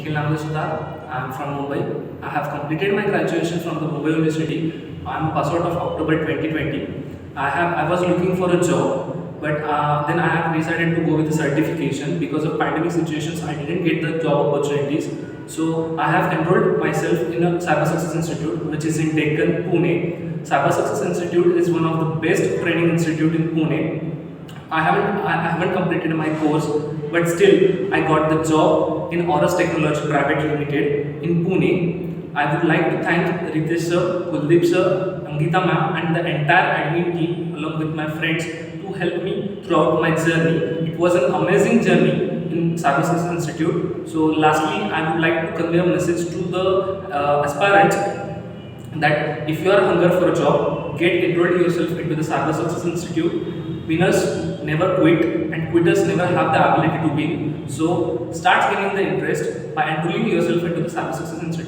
Nikhil Sutar. I am from Mumbai. I have completed my graduation from the Mumbai University. I am passed out of October 2020. I was looking for a job, but then I have decided to go with the certification because of pandemic situations. I didn't get the job opportunities, so I have enrolled myself in a Cyber Success Institute, which is in Deccan, Pune. Cyber Success Institute is one of the best training institute in Pune. I haven't completed my course, but still I got the job in Aurus Technology Private Limited in Pune. I would like to thank Ritesh sir, Kuldeep sir, Angita ma'am, and the entire admin team along with my friends to help me throughout my journey. It was an amazing journey in Cyber Success Institute. So lastly, I would like to convey a message to the aspirants that if you are hunger for a job, get enrolled yourself into the Cyber Success Institute. Winners never quit and quitters never have the ability to win. So start gaining the interest by enrolling yourself into the Cyber Success Institute.